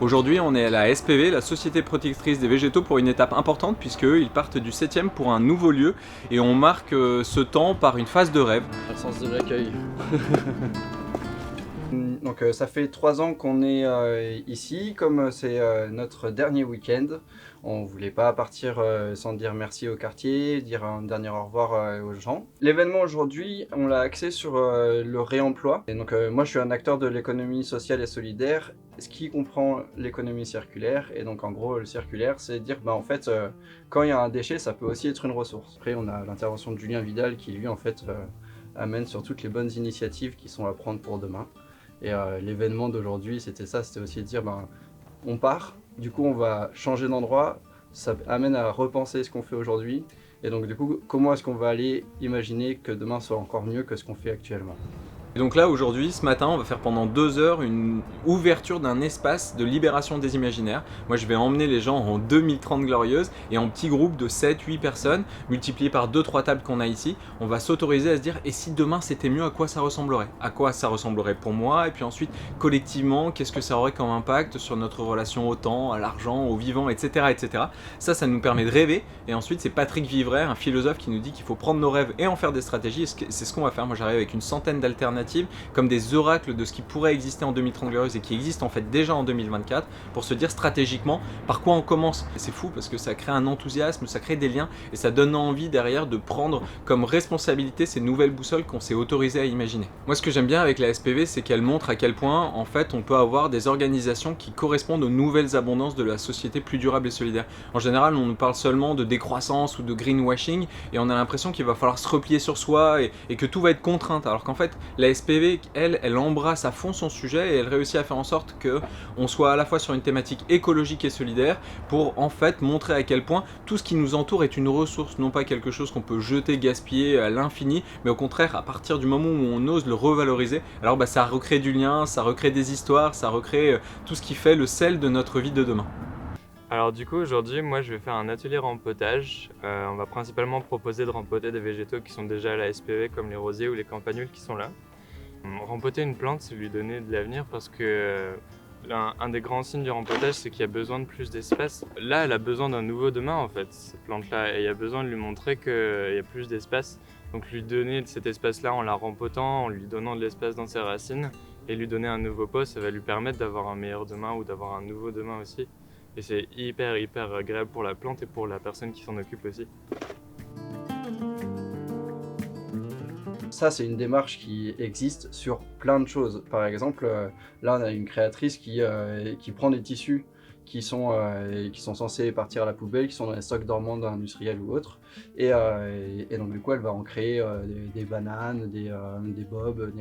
Aujourd'hui, on est à la SPV, la Société Protectrice des Végétaux, pour une étape importante puisqu'eux, ils partent du 7e pour un nouveau lieu et on marque ce temps par une phase de rêve. Le sens de l'accueil. Donc ça fait 3 ans qu'on est ici, comme c'est notre dernier week-end, on voulait pas partir sans dire merci au quartier, dire un dernier au revoir aux gens. L'événement aujourd'hui, on l'a axé sur le réemploi. Et donc moi je suis un acteur de l'économie sociale et solidaire, ce qui comprend l'économie circulaire. Et donc en gros le circulaire c'est dire en fait quand il y a un déchet ça peut aussi être une ressource. Après on a l'intervention de Julien Vidal qui lui en fait amène sur toutes les bonnes initiatives qui sont à prendre pour demain. Et l'événement d'aujourd'hui, c'était ça, c'était aussi de dire, on part, du coup on va changer d'endroit, ça amène à repenser ce qu'on fait aujourd'hui, et donc du coup, comment est-ce qu'on va aller imaginer que demain soit encore mieux que ce qu'on fait actuellement. Et donc là, aujourd'hui, ce matin, on va faire pendant 2 heures une ouverture d'un espace de libération des imaginaires. Moi, je vais emmener les gens en 2030 glorieuse et en petits groupes de 7-8 personnes, multipliés par 2-3 tables qu'on a ici. On va s'autoriser à se dire, et si demain c'était mieux, à quoi ça ressemblerait? À quoi ça ressemblerait pour moi? Et puis ensuite, collectivement, qu'est-ce que ça aurait comme impact sur notre relation au temps, à l'argent, au vivant, etc. etc. Ça nous permet de rêver. Et ensuite, c'est Patrick Vivray, un philosophe, qui nous dit qu'il faut prendre nos rêves et en faire des stratégies. Et c'est ce qu'on va faire. Moi, j'arrive avec une centaine d'alternatives, comme des oracles de ce qui pourrait exister en 2030 glorieuse et qui existe en fait déjà en 2024, pour se dire stratégiquement par quoi on commence. Et c'est fou parce que ça crée un enthousiasme, ça crée des liens et ça donne envie derrière de prendre comme responsabilité ces nouvelles boussoles qu'on s'est autorisé à imaginer. Moi, ce que j'aime bien avec la SPV, c'est qu'elle montre à quel point en fait on peut avoir des organisations qui correspondent aux nouvelles abondances de la société plus durable et solidaire. En général, on nous parle seulement de décroissance ou de greenwashing et on a l'impression qu'il va falloir se replier sur soi et que tout va être contrainte, alors qu'en fait la SPV, elle embrasse à fond son sujet et elle réussit à faire en sorte qu'on soit à la fois sur une thématique écologique et solidaire pour en fait montrer à quel point tout ce qui nous entoure est une ressource, non pas quelque chose qu'on peut jeter, gaspiller à l'infini, mais au contraire, à partir du moment où on ose le revaloriser, alors ça recrée du lien, ça recrée des histoires, ça recrée tout ce qui fait le sel de notre vie de demain. Alors du coup aujourd'hui moi je vais faire un atelier rempotage. On va principalement proposer de rempoter des végétaux qui sont déjà à la SPV comme les rosiers ou les campanules qui sont là. Rempoter une plante, c'est lui donner de l'avenir parce que un des grands signes du rempotage, c'est qu'il y a besoin de plus d'espace. Là, elle a besoin d'un nouveau demain en fait, cette plante-là, et il y a besoin de lui montrer qu'il y a plus d'espace. Donc lui donner de cet espace-là en la rempotant, en lui donnant de l'espace dans ses racines, et lui donner un nouveau pot, ça va lui permettre d'avoir un meilleur demain ou d'avoir un nouveau demain aussi. Et c'est hyper agréable pour la plante et pour la personne qui s'en occupe aussi. Ça, c'est une démarche qui existe sur plein de choses. Par exemple, là, on a une créatrice qui prend des tissus qui sont censés partir à la poubelle, qui sont dans les stocks dormants d'industriels ou autres. Et donc, du coup, elle va en créer des bananes, des bobs,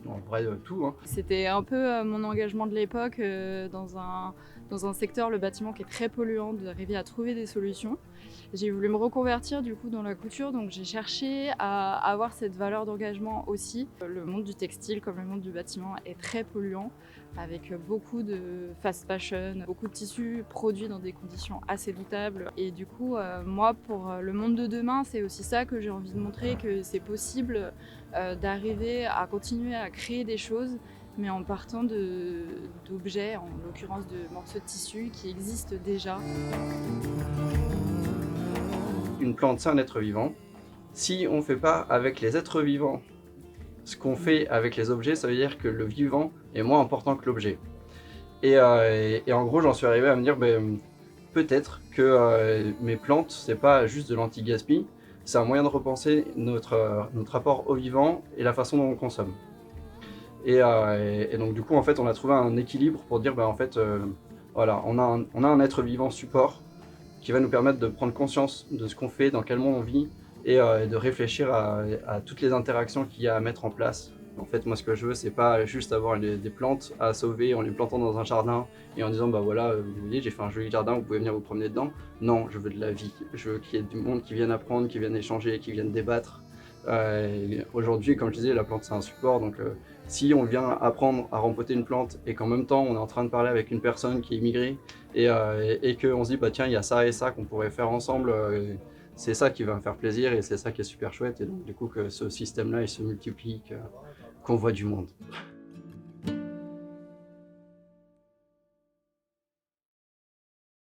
en vrai, tout. Hein. C'était un peu mon engagement de l'époque dans un secteur, le bâtiment, qui est très polluant, d'arriver à trouver des solutions. J'ai voulu me reconvertir du coup dans la couture, donc j'ai cherché à avoir cette valeur d'engagement aussi. Le monde du textile comme le monde du bâtiment est très polluant, avec beaucoup de fast fashion, beaucoup de tissus produits dans des conditions assez doutables. Et du coup, moi, pour le monde de demain, c'est aussi ça que j'ai envie de montrer, que c'est possible d'arriver à continuer à créer des choses, mais en partant d'objets, en l'occurrence de morceaux de tissu qui existent déjà. Une plante, c'est un être vivant. Si on ne fait pas avec les êtres vivants ce qu'on fait avec les objets, ça veut dire que le vivant est moins important que l'objet. Et en gros, j'en suis arrivé à me dire, peut-être que mes plantes, c'est pas juste de l'anti-gaspi, c'est un moyen de repenser notre rapport au vivant et la façon dont on consomme. Et donc du coup, en fait, on a trouvé un équilibre pour dire, voilà, on a un être vivant support qui va nous permettre de prendre conscience de ce qu'on fait, dans quel monde on vit, et de réfléchir à toutes les interactions qu'il y a à mettre en place. En fait, moi, ce que je veux, c'est pas juste avoir des plantes à sauver en les plantant dans un jardin et en disant, voilà, vous voyez, j'ai fait un joli jardin, vous pouvez venir vous promener dedans. Non, je veux de la vie. Je veux qu'il y ait du monde qui vienne apprendre, qui vienne échanger, qui vienne débattre. Aujourd'hui, comme je disais, la plante, c'est un support, donc si on vient apprendre à rempoter une plante et qu'en même temps, on est en train de parler avec une personne qui est immigrée et qu'on se dit, tiens, il y a ça et ça qu'on pourrait faire ensemble, c'est ça qui va me faire plaisir et c'est ça qui est super chouette. Et donc, du coup, que ce système-là, il se multiplie, qu'on voit du monde.